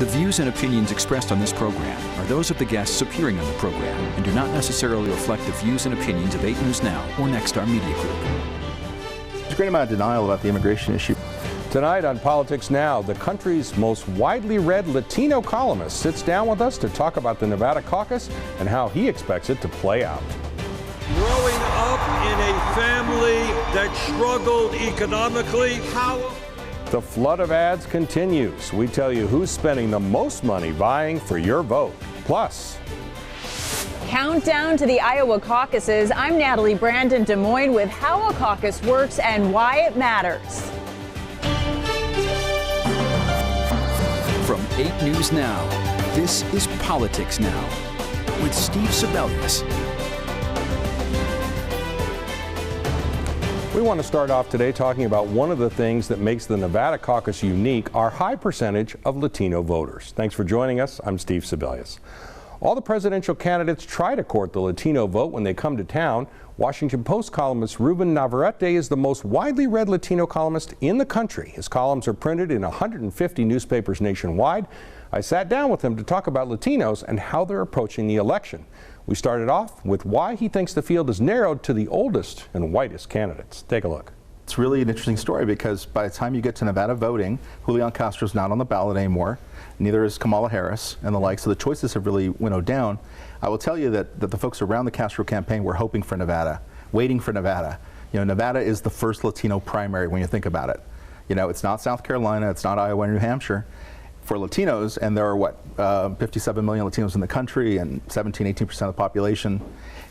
The views and opinions expressed on this program are those of the guests appearing on the program and do not necessarily reflect the views and opinions of 8 News Now or Nexstar Media Group. There's a great amount of denial about the immigration issue. Tonight on Politics Now, the country's most widely read Latino columnist sits down with us to talk about the Nevada caucus and how he expects it to play out. Growing up in a family that struggled economically, The flood of ads continues. We tell you who's spending the most money vying for your vote. Plus, countdown to the Iowa caucuses. I'm Natalie Brandon Des Moines with how a caucus works and why it matters. From 8 News Now, this is Politics Now with Steve Sebelius. we want to start off today talking about one of the things that makes the Nevada caucus unique, our high percentage of Latino voters. Thanks for joining us. I'm Steve Sebelius. All the presidential candidates try to court the Latino vote when they come to town. Washington Post columnist Ruben Navarrete is the most widely read Latino columnist in the country. His columns are printed in 150 newspapers nationwide. I sat down with him to talk about Latinos and how they're approaching the election. We started off with why he thinks the field is narrowed to the oldest and whitest candidates. Take a look. It's really an interesting story because by the time you get to Nevada voting, Julian Castro's not on the ballot anymore. Neither is Kamala Harris and the like, so the choices have really winnowed down. I will tell you that the folks around the Castro campaign were hoping for Nevada, waiting for Nevada. You know, Nevada is the first Latino primary when you think about it. You know, it's not South Carolina, it's not Iowa and New Hampshire. For Latinos, and there are 57 million Latinos in the country and 17-18% of the population.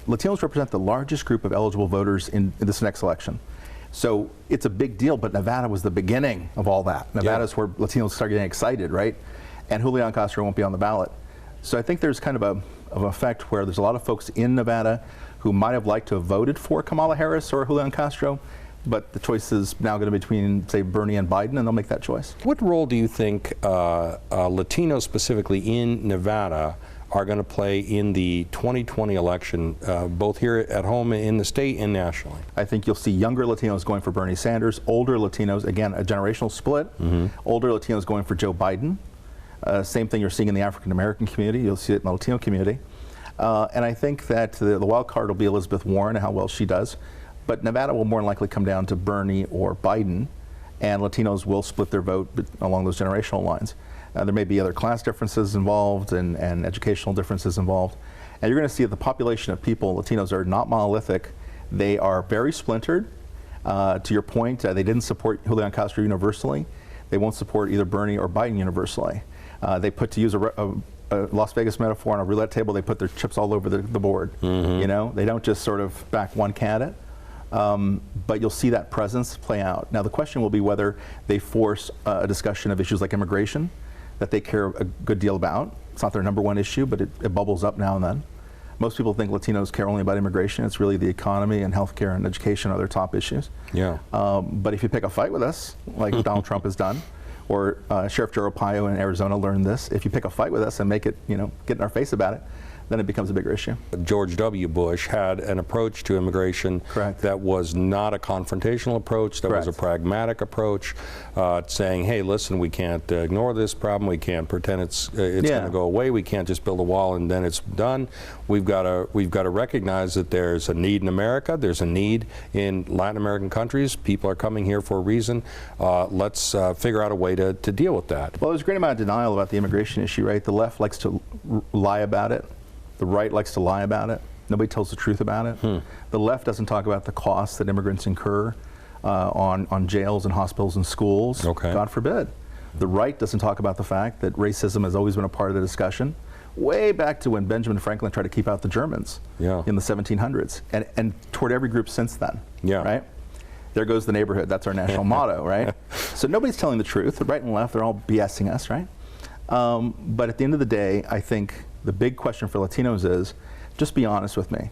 Latinos represent the largest group of eligible voters in this next election. So it's a big deal, but Nevada was the beginning of all that. Nevada's where Latinos start getting excited, right? And Julian Castro won't be on the ballot. So I think there's kind of an effect where there's a lot of folks in Nevada who might have liked to have voted for Kamala Harris or Julian Castro, but the choice is now going to be between, say, Bernie and Biden, and they'll make that choice. What role do you think Latinos specifically in Nevada are going to play in the 2020 election, both here at home in the state and nationally? I think you'll see younger Latinos going for Bernie Sanders, older Latinos, again, a generational split, older Latinos going for Joe Biden. Same thing you're seeing in the African American community, you'll see it in the Latino community. And I think that the wild card will be Elizabeth Warren and how well she does. But Nevada will more than likely come down to Bernie or Biden, and Latinos will split their vote along those generational lines. There may be other class differences involved and educational differences involved. And you're going to see that the population of people, Latinos, are not monolithic. They are very splintered. To your point, they didn't support Julian Castro universally. They won't support either Bernie or Biden universally. They put, to use a Las Vegas metaphor, on a roulette table, they put their chips all over the board. You know, they don't just sort of back one candidate. But you'll see that presence play out. Now the question will be whether they force a discussion of issues like immigration that they care a good deal about. It's not their number one issue, but it bubbles up now and then. Most people think Latinos care only about immigration. It's really the economy and healthcare and education are their top issues. Yeah. But if you pick a fight with us, like Donald Trump has done, or Sheriff Joe Arpaio in Arizona learned this, if you pick a fight with us and make it, you know, get in our face about it, then it becomes a bigger issue. George W. Bush had an approach to immigration that was not a confrontational approach, that was a pragmatic approach, saying, hey, listen, we can't ignore this problem, we can't pretend it's going to go away, we can't just build a wall and then it's done. We've got to recognize that there's a need in America, there's a need in Latin American countries, people are coming here for a reason. Let's figure out a way to deal with that. Well, there's a great amount of denial about the immigration issue, right? The left likes to lie about it. The right likes to lie about it. Nobody tells the truth about it. The left doesn't talk about the costs that immigrants incur on jails and hospitals and schools. God forbid. The right doesn't talk about the fact that racism has always been a part of the discussion, way back to when Benjamin Franklin tried to keep out the Germans in the 1700s, and toward every group since then. Right? There goes the neighborhood. That's our national motto, right? So nobody's telling the truth. The right and left, they're all BSing us, right? But at the end of the day, I think the big question for Latinos is, just be honest with me.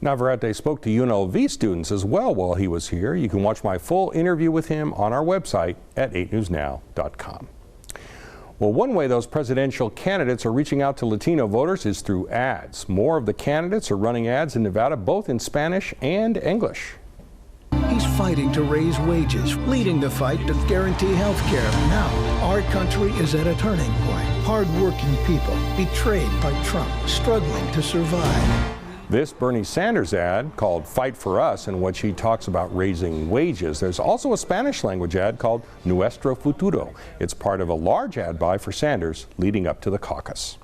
Navarrete spoke to UNLV students as well while he was here. You can watch my full interview with him on our website at 8newsnow.com. Well, one way those presidential candidates are reaching out to Latino voters is through ads. More of the candidates are running ads in Nevada, both in Spanish and English. He's fighting to raise wages, leading the fight to guarantee health care. Now, our country is at a turning point. Hard-working people betrayed by Trump, struggling to survive. This Bernie Sanders ad called Fight for Us, in which he talks about raising wages. There's also a Spanish language ad called Nuestro Futuro. It's part of a large ad buy for Sanders leading up to the caucus.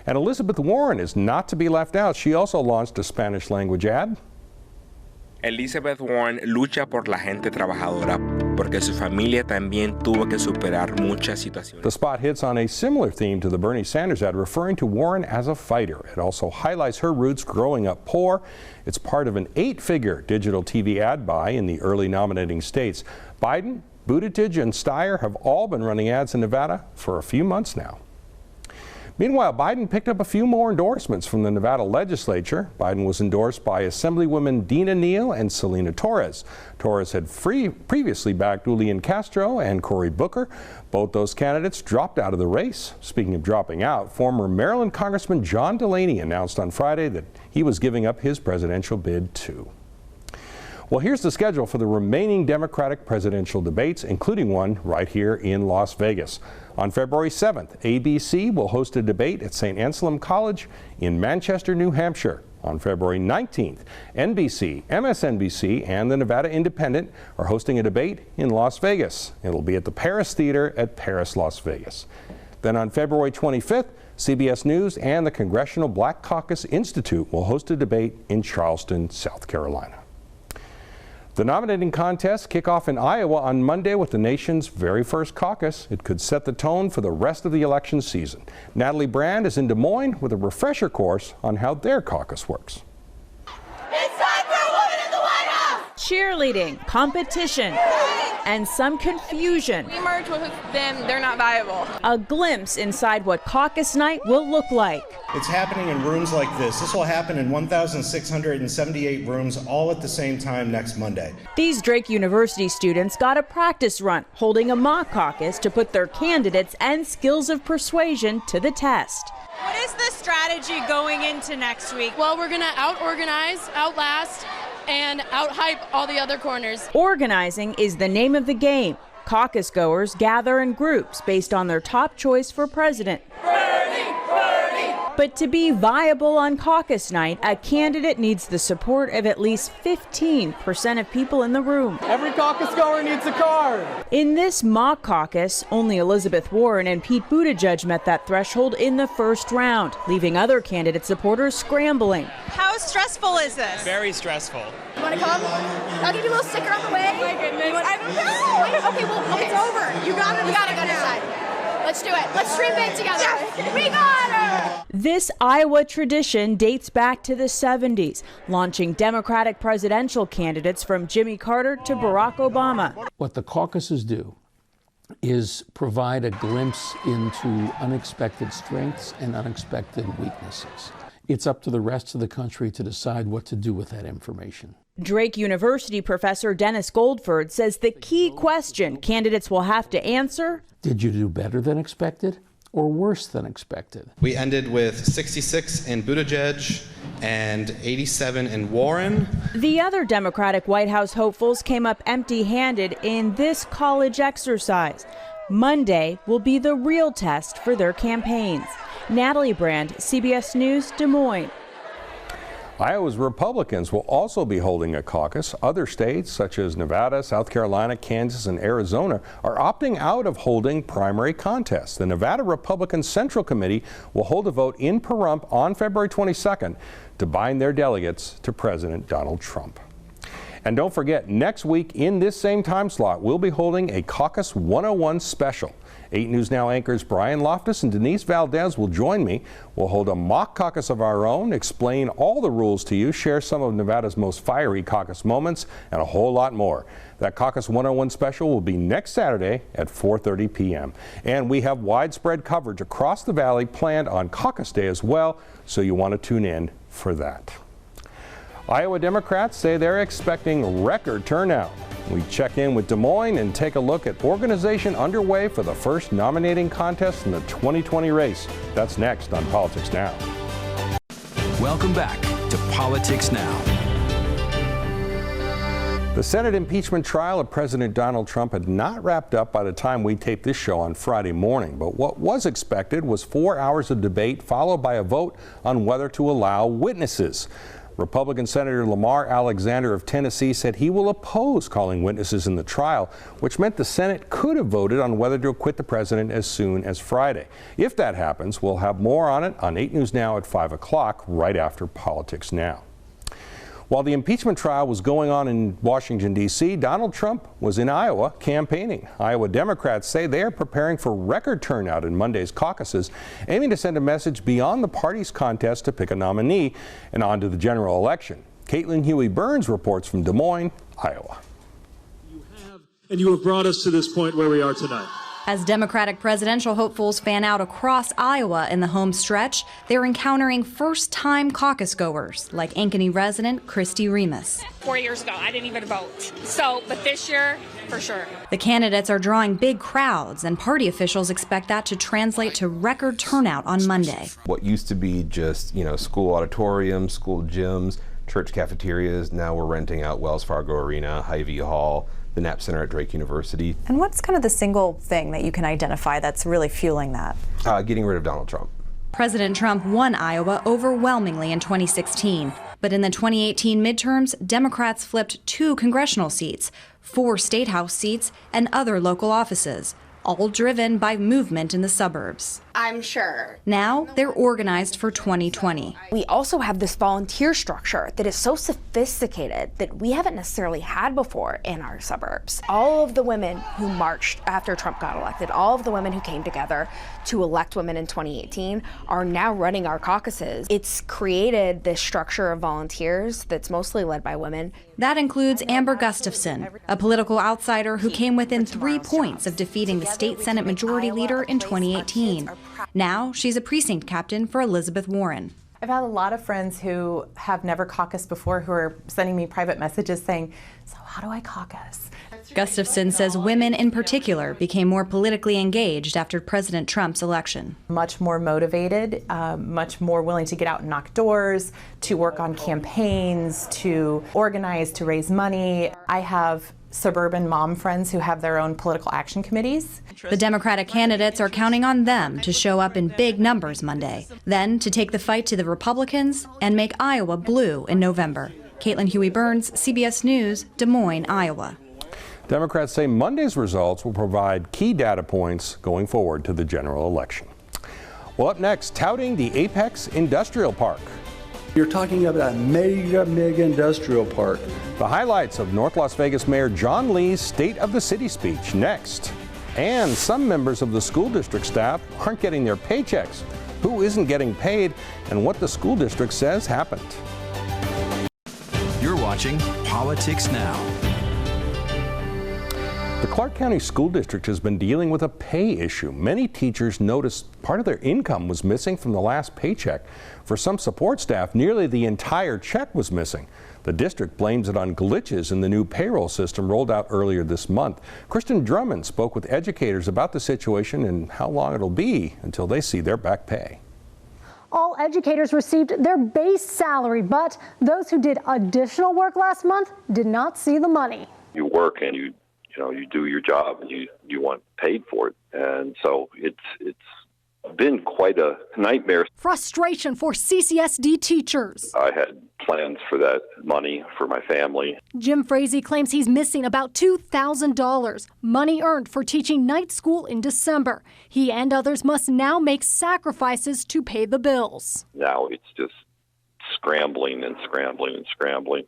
And Elizabeth Warren is not to be left out. She also launched a Spanish language ad. Elizabeth Warren lucha por la gente trabajadora porque su familia también tuvo que superar muchas situaciones. The spot hits on a similar theme to the Bernie Sanders ad, referring to Warren as a fighter. It also highlights her roots growing up poor. It's part of an 8-figure digital TV ad buy in the early nominating states. Biden, Buttigieg, and Steyer have all been running ads in Nevada for a few months now. Meanwhile, Biden picked up a few more endorsements from the Nevada legislature. Biden was endorsed by Assemblywomen Dina Neal and Selena Torres. Torres had previously backed Julian Castro and Cory Booker. Both those candidates dropped out of the race. Speaking of dropping out, former Maryland Congressman John Delaney announced on Friday that he was giving up his presidential bid too. Well, here's the schedule for the remaining Democratic presidential debates, including one right here in Las Vegas. On February 7th, ABC will host a debate at St. Anselm College in Manchester, New Hampshire. On February 19th, NBC, MSNBC, and the Nevada Independent are hosting a debate in Las Vegas. It'll be at the Paris Theater at Paris, Las Vegas. Then on February 25th, CBS News and the Congressional Black Caucus Institute will host a debate in Charleston, South Carolina. The nominating contests kick off in Iowa on Monday with the nation's very first caucus. It could set the tone for the rest of the election season. Natalie Brand is in Des Moines with a refresher course on how their caucus works. It's time for a woman in the White House! Cheerleading, competition, and some confusion. We merge with them, they're not viable. A glimpse inside what caucus night will look like. It's happening in rooms like this. This will happen in 1,678 rooms all at the same time next Monday. These Drake University students got a practice run, holding a mock caucus to put their candidates and skills of persuasion to the test. What is the strategy going into next week? Well, we're going to out-organize, outlast, and out-hype all the other corners. Organizing is the name of the game. Caucus goers gather in groups based on their top choice for president. But to be viable on caucus night, a candidate needs the support of at least 15% of people in the room. Every caucus goer needs a card. In this mock caucus, only Elizabeth Warren and Pete Buttigieg met that threshold in the first round, leaving other candidate supporters scrambling. How stressful is this? Very stressful. You want to come? I'll give you a little sticker on the way. My goodness. I don't know. Okay, well, it's over. You got to go decide. Let's do it. Let's dream big together. Yes. We got her! This Iowa tradition dates back to the 70s, launching Democratic presidential candidates from Jimmy Carter to Barack Obama. What the caucuses do is provide a glimpse into unexpected strengths and unexpected weaknesses. It's up to the rest of the country to decide what to do with that information. Drake University professor Dennis Goldford says the key question candidates will have to answer: did you do better than expected or worse than expected? We ended with 66 in Buttigieg and 87 in Warren. The other Democratic White House hopefuls came up empty-handed in this college exercise. Monday will be the real test for their campaigns. Natalie Brand, CBS News, Des Moines. Iowa's Republicans will also be holding a caucus. Other states, such as Nevada, South Carolina, Kansas, and Arizona, are opting out of holding primary contests. The Nevada Republican Central Committee will hold a vote in Pahrump on February 22nd to bind their delegates to President Donald Trump. And don't forget, next week in this same time slot, we'll be holding a Caucus 101 special. 8 News Now anchors Brian Loftus and Denise Valdez will join me. We'll hold a mock caucus of our own, explain all the rules to you, share some of Nevada's most fiery caucus moments, and a whole lot more. That Caucus 101 special will be next Saturday at 4:30 p.m. And we have widespread coverage across the valley planned on Caucus Day as well, so you want to tune in for that. Iowa Democrats say they're expecting record turnout. We check in with Des Moines and take a look at organization underway for the first nominating contest in the 2020 race. That's next on Politics Now. Welcome back to Politics Now. The Senate impeachment trial of President Donald Trump had not wrapped up by the time we taped this show on Friday morning, but what was expected was 4 hours of debate followed by a vote on whether to allow witnesses. Republican Senator Lamar Alexander of Tennessee said he will oppose calling witnesses in the trial, which meant the Senate could have voted on whether to acquit the president as soon as Friday. If that happens, we'll have more on it on 8 News Now at 5 o'clock, right after Politics Now. While the impeachment trial was going on in Washington, D.C., Donald Trump was in Iowa campaigning. Iowa Democrats say they are preparing for record turnout in Monday's caucuses, aiming to send a message beyond the party's contest to pick a nominee and on to the general election. Caitlin Huey-Burns reports from Des Moines, Iowa. And you have brought us to this point where we are tonight. As Democratic presidential hopefuls fan out across Iowa in the home stretch, they're encountering first-time caucus goers like Ankeny resident Christy Remus. 4 years ago, I didn't even vote. But this year, for sure. The candidates are drawing big crowds, and party officials expect that to translate to record turnout on Monday. What used to be just, school auditoriums, school gyms, church cafeterias, now we're renting out Wells Fargo Arena, Hy-Vee Hall, the Knapp Center at Drake University. And what's kind of the single thing that you can identify that's really fueling that? Getting rid of Donald Trump. President Trump won Iowa overwhelmingly in 2016. But in the 2018 midterms, Democrats flipped 2 congressional seats, 4 state house seats, and other local offices, all driven by movement in the suburbs. I'm sure. Now they're organized for 2020. We also have this volunteer structure that is so sophisticated that we haven't necessarily had before in our suburbs. All of the women who marched after Trump got elected, all of the women who came together to elect women in 2018 are now running our caucuses. It's created this structure of volunteers that's mostly led by women. That includes Amber Gustafson, a political outsider who came within 3 points of defeating the state Senate Majority Leader in 2018. Now she's a precinct captain for Elizabeth Warren. I've had a lot of friends who have never caucused before who are sending me private messages saying, so how do I caucus? Gustafson says women in particular became more politically engaged after President Trump's election. Much more motivated, much more willing to get out and knock doors, to work on campaigns, to organize, to raise money. I have suburban mom friends who have their own political action committees. The Democratic candidates are counting on them to show up in big numbers Monday, then to take the fight to the Republicans and make Iowa blue in November. Caitlin Huey-Burns, CBS News, Des Moines, Iowa. Democrats say Monday's results will provide key data points going forward to the general election. Well, up next, touting the Apex Industrial Park. You're talking about a mega industrial park. The highlights of North Las Vegas Mayor John Lee's State of the City speech next. And some members of the school district staff aren't getting their paychecks. Who isn't getting paid and what the school district says happened. You're watching Politics Now. The Clark County School District has been dealing with a pay issue. Many teachers noticed part of their income was missing from the last paycheck. For some support staff, nearly the entire check was missing. The district blames it on glitches in the new payroll system rolled out earlier this month. Kristen Drummond spoke with educators about the situation and how long it'll be until they see their back pay. All educators received their base salary, but those who did additional work last month did not see the money. You work and you do your job and you want paid for it. And so it's been quite a nightmare. Frustration for CCSD teachers. I had plans for that money for my family. Jim Frazee claims he's missing about $2,000, money earned for teaching night school in December. He and others must now make sacrifices to pay the bills. Now it's just scrambling and scrambling and scrambling.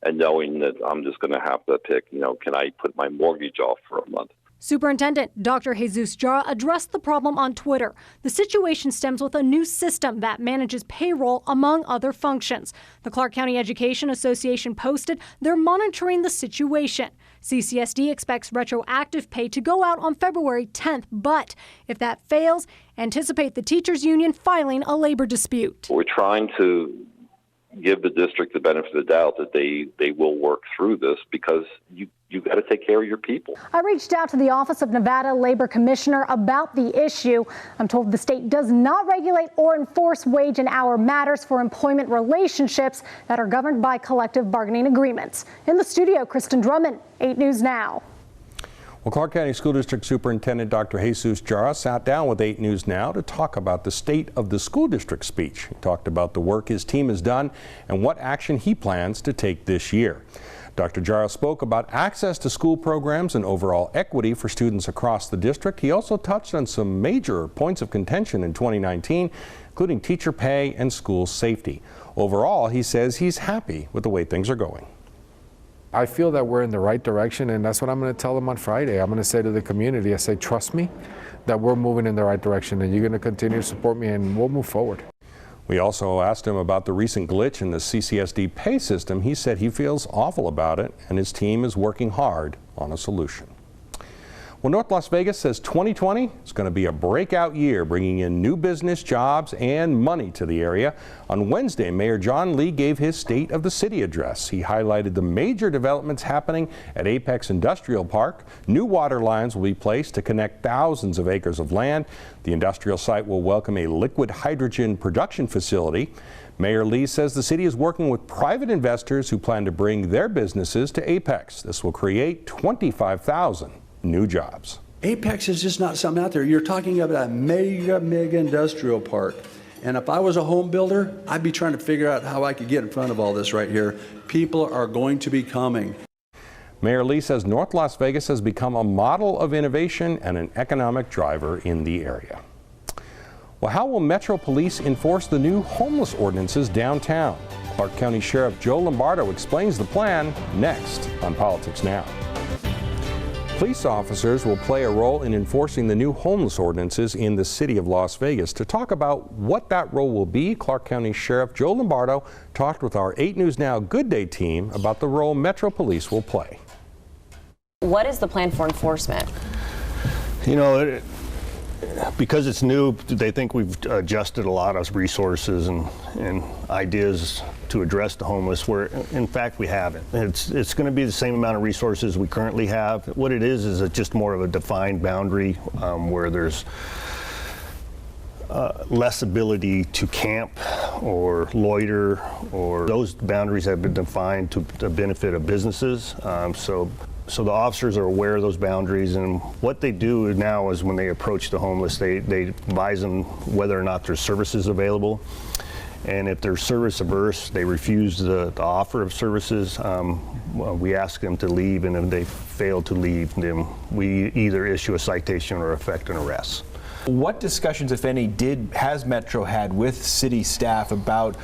And knowing that I'm just going to have to pick, can I put my mortgage off for a month? Superintendent Dr. Jesus Jara addressed the problem on Twitter. The situation stems with a new system that manages payroll among other functions. The Clark County Education Association posted they're monitoring the situation. CCSD expects retroactive pay to go out on February 10th, but if that fails, anticipate the teachers union filing a labor dispute. We're trying to give the district the benefit of the doubt that they will work through this, because you got to take care of your people. I reached out to the Office of Nevada Labor Commissioner about the issue. I'm told the state does not regulate or enforce wage and hour matters for employment relationships that are governed by collective bargaining agreements. In the studio, Kristen Drummond, 8 News Now. Well, Clark County School District Superintendent Dr. Jesus Jara sat down with 8 News Now to talk about the state of the school district speech. He talked about the work his team has done and what action he plans to take this year. Dr. Jara spoke about access to school programs and overall equity for students across the district. He also touched on some major points of contention in 2019, including teacher pay and school safety. Overall, he says he's happy with the way things are going. I feel that we're in the right direction, and that's what I'm going to tell them on Friday. I'm going to say to the community, I say, trust me, that we're moving in the right direction, and you're going to continue to support me, and we'll move forward. We also asked him about the recent glitch in the CCSD pay system. He said he feels awful about it, and his team is working hard on a solution. Well, North Las Vegas says 2020 is going to be a breakout year, bringing in new business, jobs, and money to the area. On Wednesday, Mayor John Lee gave his State of the City address. He highlighted the major developments happening at Apex Industrial Park. New water lines will be placed to connect thousands of acres of land. The industrial site will welcome a liquid hydrogen production facility. Mayor Lee says the city is working with private investors who plan to bring their businesses to Apex. This will create 25,000 new jobs. Apex is just not something out there. You're talking about a mega industrial park. And if I was a home builder, I'd be trying to figure out how I could get in front of all this right here. People are going to be coming. Mayor Lee says North Las Vegas has become a model of innovation and an economic driver in the area. Well, how will Metro Police enforce the new homeless ordinances downtown? Clark County Sheriff Joe Lombardo explains the plan next on Politics Now. Police officers will play a role in enforcing the new homeless ordinances in the city of Las Vegas. To talk about what that role will be, Clark County Sheriff Joe Lombardo talked with our 8 News Now Good Day team about the role Metro Police will play. What is the plan for enforcement? You know, because it's new, they think we've adjusted a lot of resources and ideas to address the homeless, where in fact we haven't. It's going to be the same amount of resources we currently have. What it is it's just more of a defined boundary where there's less ability to camp or loiter, or those boundaries have been defined to the benefit of businesses. So the officers are aware of those boundaries, and what they do now is when they approach the homeless, they advise them whether or not there's services available. And if they're service averse, they refuse the offer of services. We ask them to leave, and if they fail to leave, then we either issue a citation or effect an arrest. What discussions, if any, has Metro had with city staff about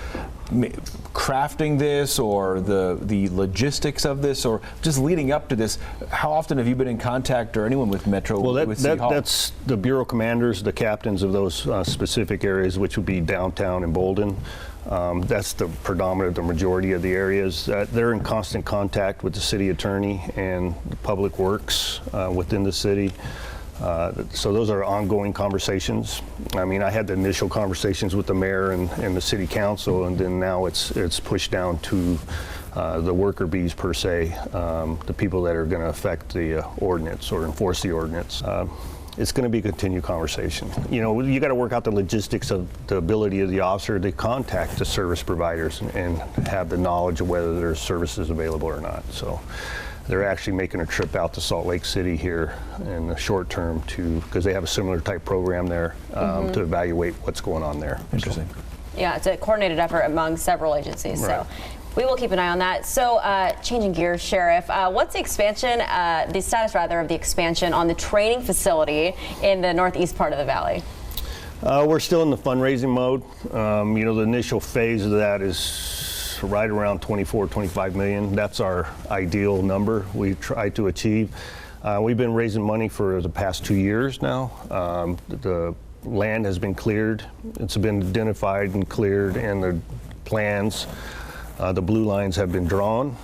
crafting this, or the logistics of this, or just leading up to this? How often have you been in contact, or anyone with Metro? Well, with City Hall? That's the bureau commanders, the captains of those specific areas, which would be downtown and Bolden. That's the majority of the areas. They're in constant contact with the city attorney and the public works within the city. So those are ongoing conversations. I mean, I had the initial conversations with the mayor and the city council, and then now it's pushed down to the worker bees per se, the people that are going to affect the ordinance or enforce the ordinance. It's going to be a continued conversation. You know, you got to work out the logistics of the ability of the officer to contact the service providers and have the knowledge of whether there's services available or not. So they're actually making a trip out to Salt Lake City here in the short term because they have a similar type program there to evaluate what's going on there. Interesting. Yeah, it's a coordinated effort among several agencies. Right. So we will keep an eye on that. So changing gears, Sheriff, what's the expansion, the status rather of the expansion on the training facility in the northeast part of the valley? We're still in the fundraising mode. You know, the initial phase of that is right around 25 million. That's our ideal number we try to achieve. We've been raising money for the past 2 years now. The land has been cleared. It's been identified and cleared, and the plans, the blue lines have been drawn.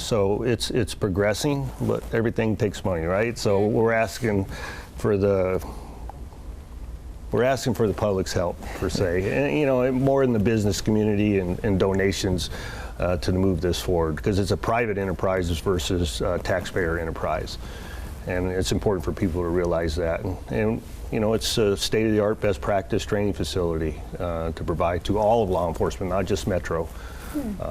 So it's progressing, but everything takes money, right? So we're asking for the we're asking for the public's help, per se, and, you know, more in the business community and donations to move this forward, because it's a private enterprise versus taxpayer enterprise. And it's important for people to realize that. And you know, it's a state-of-the-art best practice training facility to provide to all of law enforcement, not just Metro.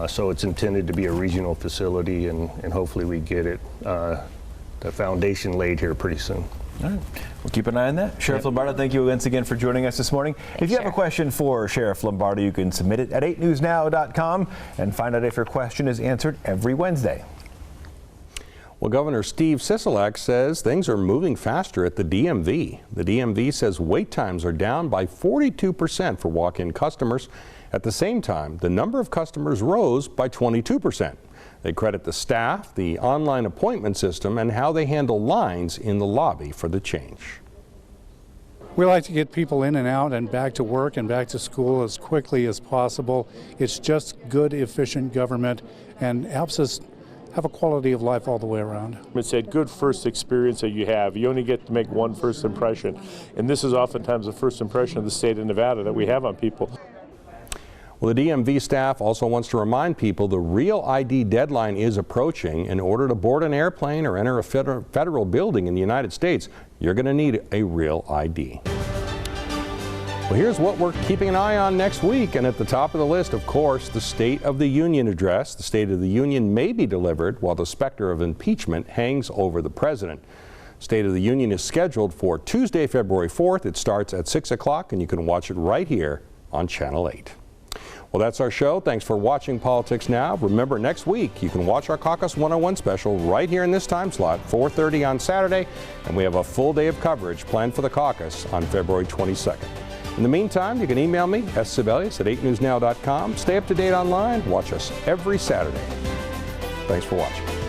So it's intended to be a regional facility, and hopefully we get it, the foundation laid here pretty soon. All right. We'll keep an eye on that. Sheriff Lombardo, thank you once again for joining us this morning. If you have a question for Sheriff Lombardo, you can submit it at 8newsnow.com and find out if your question is answered every Wednesday. Well, Governor Steve Sisolak says things are moving faster at the DMV. The DMV says wait times are down by 42% for walk-in customers. At the same time, the number of customers rose by 22%. They credit the staff, the online appointment system, and how they handle lines in the lobby for the change. We like to get people in and out and back to work and back to school as quickly as possible. It's just good, efficient government and helps us have a quality of life all the way around. It's that good first experience that you have. You only get to make one first impression. And this is oftentimes the first impression of the state of Nevada that we have on people. Well, the DMV staff also wants to remind people the real ID deadline is approaching. In order to board an airplane or enter a federal building in the United States, you're going to need a real ID. Well, here's what we're keeping an eye on next week. And at the top of the list, of course, the State of the Union address. The State of the Union may be delivered while the specter of impeachment hangs over the president. State of the Union is scheduled for Tuesday, February 4th. It starts at 6 o'clock, and you can watch it right here on Channel 8. Well, that's our show. Thanks for watching Politics Now. Remember, next week you can watch our Caucus 101 special right here in this time slot, 4:30 on Saturday, and we have a full day of coverage planned for the caucus on February 22nd. In the meantime, you can email me, sSebelius@8newsnow.com. Stay up to date online. Watch us every Saturday. Thanks for watching.